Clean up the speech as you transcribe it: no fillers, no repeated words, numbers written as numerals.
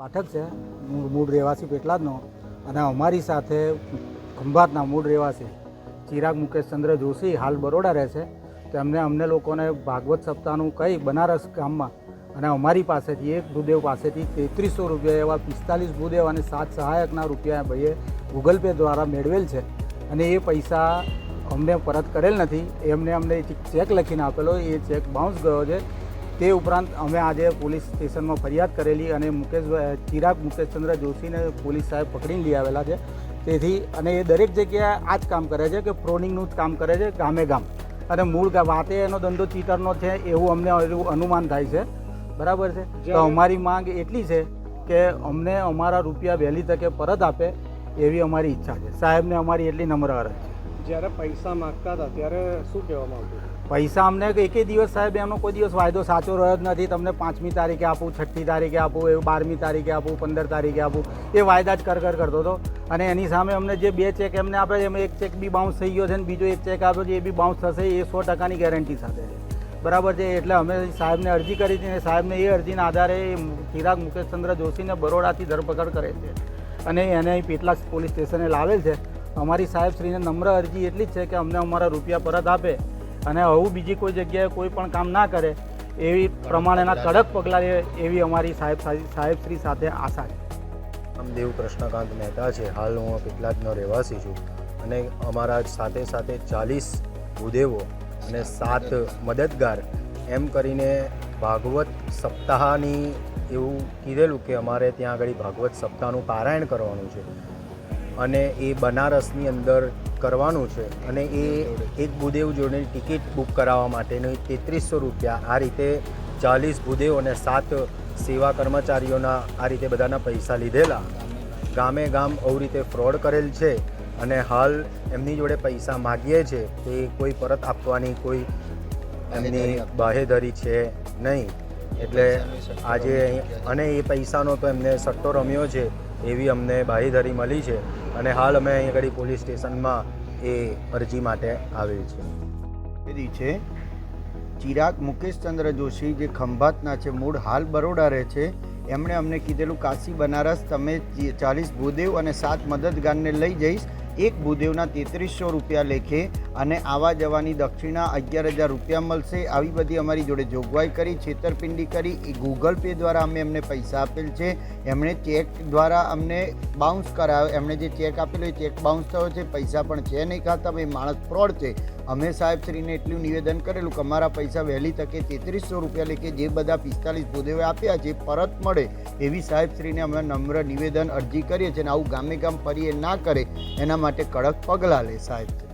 પાઠક છે, મૂળ રહેવાસી પેટલાદનો, અને અમારી સાથે ખંભાતના મૂળ રહેવાસી ચિરાગ મુકેશચંદ્ર જોશી હાલ બરોડા રહે છે. તેમને અમને લોકોને ભાગવત સપ્તાહનું કહી બનારસ ગામમાં અને અમારી પાસેથી એક ભૂદેવ પાસેથી 3300 રૂપિયા એવા 45 ભૂદેવ અને 7 સહાયકના રૂપિયા ભાઈએ ગૂગલ પે દ્વારા મેળવેલ છે અને એ પૈસા અમને પરત કરેલ નથી. એમને અમને ચેક લખીને આપેલો, એ ચેક બાઉન્સ ગયો છે. તે ઉપરાંત અમે આજે પોલીસ સ્ટેશનમાં ફરિયાદ કરેલી અને ચિરાગ મુકેશચંદ્ર જોશીને પોલીસ સાહેબ પકડીને લઈ આવેલા છે. તેથી અને એ દરેક જગ્યાએ આ જ કામ કરે છે કે ફ્રોડિંગનું જ કામ કરે છે ગામે ગામ, અને મૂળ વાતે એનો ધંધો ચીટરનો છે એવું અમને અનુમાન થાય છે. બરાબર છે. તો અમારી માંગ એટલી છે કે અમને અમારા રૂપિયા વહેલી તકે પરત આપે એવી અમારી ઈચ્છા છે. સાહેબને અમારી એટલી નમ્ર અરજ છે. જ્યારે પૈસા માગતા હતા ત્યારે શું કહેવામાં આવતું? પૈસા અમને એકે દિવસ સાહેબ એમનો કોઈ દિવસ વાયદો સાચો રહ્યો જ નથી. તમને 5મી તારીખે આપું, 6ઠી તારીખે આપું, એવું 12મી તારીખે આપું, 15 તારીખે આપું, એ વાયદા જ કરતો હતો. અને એની સામે અમને જે 2 ચેક એમને આપે છે, એમાં એક ચેક બી બાઉન્સ થઈ ગયો છે અને બીજો એક ચેક આપ્યો છે એ બી બાઉન્સ થશે, એ 100%ની ગેરંટી સાથે છે. બરાબર છે. એટલે અમે સાહેબને અરજી કરી હતી અને સાહેબને એ અરજીના આધારે ચિરાગ મુકેશચંદ્ર જોશીને બરોડાથી ધરપકડ કરે છે અને એને પેટલાદ પોલીસ સ્ટેશને લાવેલ છે. અમારી સાહેબશ્રીને નમ્ર અરજી એટલી જ છે કે અમને અમારા રૂપિયા પરત આપે અને આવું બીજી કોઈ જગ્યાએ કોઈ પણ કામ ના કરે એવી પ્રમાણેના કડક પગલાં લે એવી અમારી સાહેબશ્રી સાથે આશા છે. રામદેવ કૃષ્ણકાંત મહેતા છે. હાલ હું પેટલાદનો રહેવાસી છું અને અમારા સાથે 40 ભૂદેવો અને 7 મદદગાર એમ કરીને ભાગવત સપ્તાહની એવું કીધેલું કે અમારે ત્યાં આગળ ભાગવત સપ્તાહનું પારાયણ કરવાનું છે અને એ બનારસની અંદર કરવાનું છે અને એ એક ભૂદેવ જોડેની ટિકિટ બુક કરાવવા માટેની 3300 રૂપિયા, આ રીતે 40 ભૂદેવ અને 7 સેવા કર્મચારીઓના આ રીતે બધાના પૈસા લીધેલા. ગામે ગામ આવી રીતે ફ્રોડ કરેલ છે અને હાલ એમની જોડે પૈસા માગીએ છે તે કોઈ પરત આપવાની કોઈ એમની બાહેધરી છે નહીં. એટલે આજે અને એ પૈસાનો તો એમને સટ્ટો રમ્યો છે એવી અમને બાહેધરી મળી છે અને હાલ અમે અહીં આગળ પોલીસ સ્ટેશનમાં એ અરજી માટે આવેલ છે. ચિરાગ મુકેશચંદ્ર જોશી જે ખંભાતના છે, મૂળ હાલ બરોડા રહે છે, એમણે અમને કીધેલું કાશી બનારસ તમે 40 ભૂદેવ અને 7 મદદગારને લઈ જઈશ, એક ભૂદેવના 3300 રૂપિયા લેખે અને આવા જવાની દક્ષિણા 11,000 રૂપિયા મળશે. આવી બધી અમારી જોડે જોગવાઈ કરી, છેતરપિંડી કરી. એ ગૂગલ પે દ્વારા અમે એમને પૈસા આપેલ છે. એમણે ચેક દ્વારા અમને બાઉન્સ કરાવ્યો. એમણે જે ચેક આપેલો એ ચેક બાઉન્સ થયો છે, પૈસા પણ છે નહીં ખાતા. એ માણસ ફ્રોડ છે. અમે સાહેબશ્રીને એટલું નિવેદન કરેલું કે અમારા પૈસા વહેલી તકે 3300 રૂપિયા લેખે જે બધા 45 ભૂદેવે આપ્યા છે પરત મળે એવી સાહેબશ્રીને અમે નમ્ર નિવેદન અરજી કરીએ છીએ અને આવું ગામે ગામ ફરી એ ના કરે એના માટે કડક પગલાં લે સાહેબ.